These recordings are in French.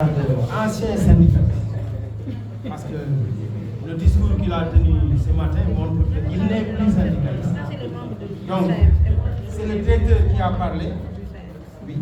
Ancien syndicaliste. Parce que le discours qu'il a tenu ce matin montre qu'il n'est plus syndicaliste. Donc, c'est le directeur qui a parlé. Oui.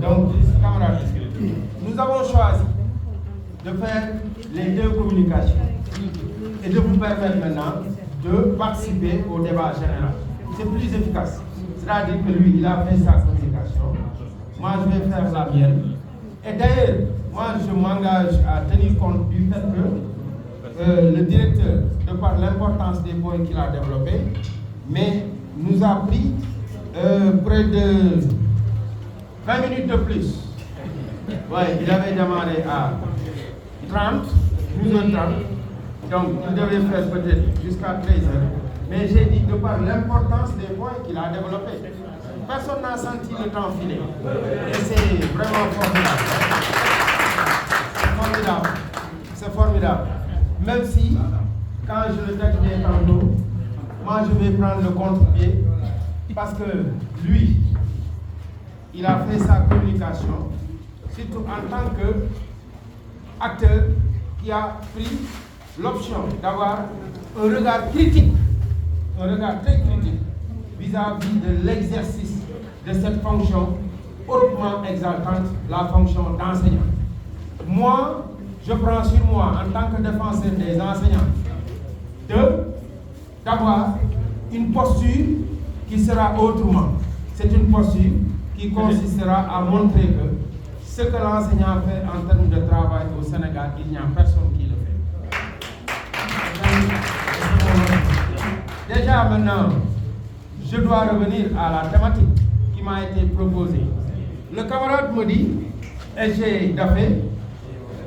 Donc, camarades, nous avons choisi de faire les deux communications et de vous permettre maintenant de participer au débat général. C'est plus efficace. C'est-à-dire que lui, il a fait sa communication, moi je vais faire la mienne. Et d'ailleurs, moi je m'engage à tenir compte du fait que le directeur, de par l'importance des points qu'il a développés, mais nous a pris près de 20 minutes de plus. Ouais, il avait démarré à 30, 12h30, donc il devait faire peut-être jusqu'à 13h. Mais j'ai dit de par l'importance des points qu'il a développés. Personne n'a senti le temps filer. Et c'est vraiment formidable. C'est formidable. C'est formidable. Même si, quand je le taquinais tantôt, moi je vais prendre le contre-pied, parce que lui, il a fait sa communication, surtout en tant qu'acteur qui a pris l'option d'avoir un regard critique, un regard très critique vis-à-vis de l'exercice de cette fonction hautement exaltante, la fonction d'enseignant. Moi, je prends sur moi, en tant que défenseur des enseignants, d'avoir une posture qui sera autrement. C'est une posture qui consistera à montrer que ce que l'enseignant fait en termes de travail au Sénégal, il n'y a personne qui le fait. Déjà maintenant, je dois revenir à la thématique qui m'a été proposée. Le camarade me dit, et j'ai d'affaires,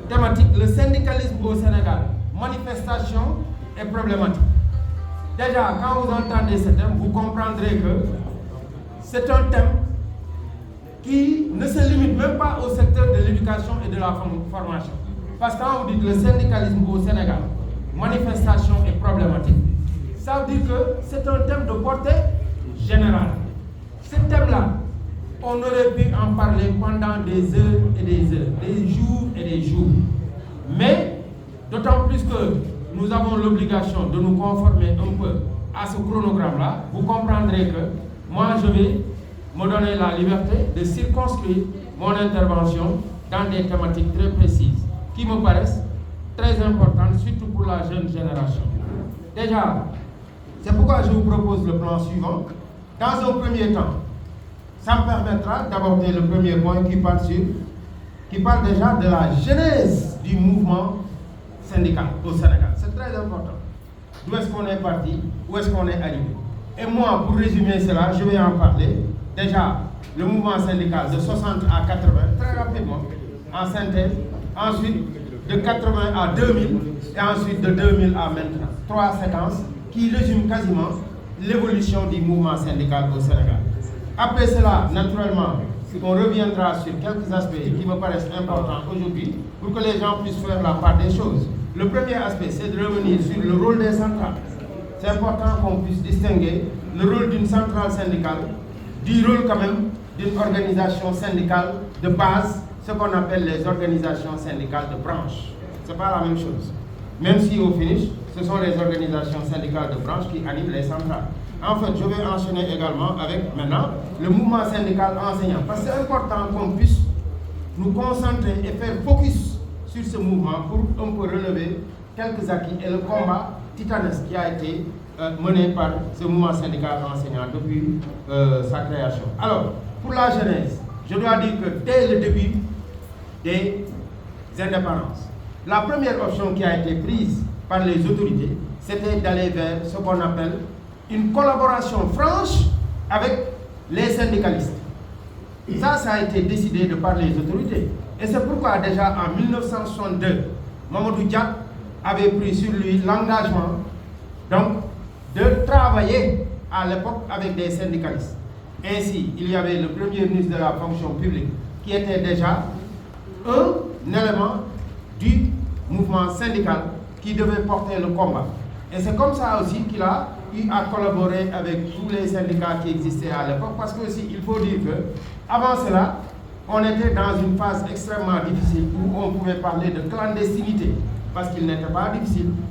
thématique, le syndicalisme au Sénégal, manifestation et problématique. Déjà, quand vous entendez ce thème, vous comprendrez que c'est un thème qui ne se limite même pas au secteur de l'éducation et de la formation. Parce que quand vous dites le syndicalisme au Sénégal, manifestation et problématique, ça veut dire que c'est un thème de portée générale. Ce thème-là, on aurait pu en parler pendant des heures et des heures, des jours et des jours. Mais, d'autant plus que nous avons l'obligation de nous conformer un peu à ce chronogramme-là, vous comprendrez que moi je vais me donner la liberté de circonscrire mon intervention dans des thématiques très précises qui me paraissent très importantes, surtout pour la jeune génération. Déjà, c'est pourquoi je vous propose le plan suivant. Dans un premier temps, ça me permettra d'aborder le premier point qui parle déjà de la genèse du mouvement syndical au Sénégal. C'est très important. D'où est-ce qu'on est parti, où est-ce qu'on est arrivé. Et moi, pour résumer cela, je vais en parler. Déjà, le mouvement syndical de 60 à 80, très rapidement, en synthèse. Ensuite, de 80 à 2000, et ensuite de 2000 à maintenant. 3 séquences qui résument quasiment l'évolution du mouvement syndical au Sénégal. Après cela, naturellement, on reviendra sur quelques aspects qui me paraissent importants aujourd'hui pour que les gens puissent faire la part des choses. Le premier aspect, c'est de revenir sur le rôle des centrales. C'est important qu'on puisse distinguer le rôle d'une centrale syndicale du rôle quand même d'une organisation syndicale de base, ce qu'on appelle les organisations syndicales de branche. Ce n'est pas la même chose. Même si au finish, ce sont les organisations syndicales de branche qui animent les centrales. En fait, je vais enchaîner également avec maintenant le mouvement syndical enseignant. Parce que c'est important qu'on puisse nous concentrer et faire focus sur ce mouvement pour un peu relever quelques acquis et le combat titanesque qui a été mené par ce mouvement syndical enseignant depuis sa création. Alors, pour la genèse, je dois dire que dès le début des indépendances, la première option qui a été prise par les autorités, c'était d'aller vers ce qu'on appelle une collaboration franche avec les syndicalistes. Ça a été décidé de par les autorités. Et c'est pourquoi déjà en 1962, Mamadou Dia avait pris sur lui l'engagement donc de travailler à l'époque avec des syndicalistes. Ainsi, il y avait le premier ministre de la fonction publique qui était déjà un élément du mouvement syndical qui devait porter le combat. Et c'est comme ça aussi qu'il a eu à collaborer avec tous les syndicats qui existaient à l'époque, parce que aussi, il faut dire que avant cela, on était dans une phase extrêmement difficile où on pouvait parler de clandestinité, parce qu'il n'était pas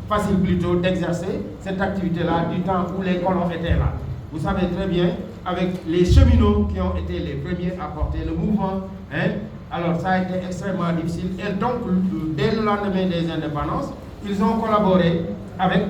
facile plutôt d'exercer cette activité-là du temps où les colons étaient là. Vous savez très bien, avec les cheminots qui ont été les premiers à porter le mouvement, alors ça a été extrêmement difficile. Et donc, dès le lendemain des indépendances, ils ont collaboré avec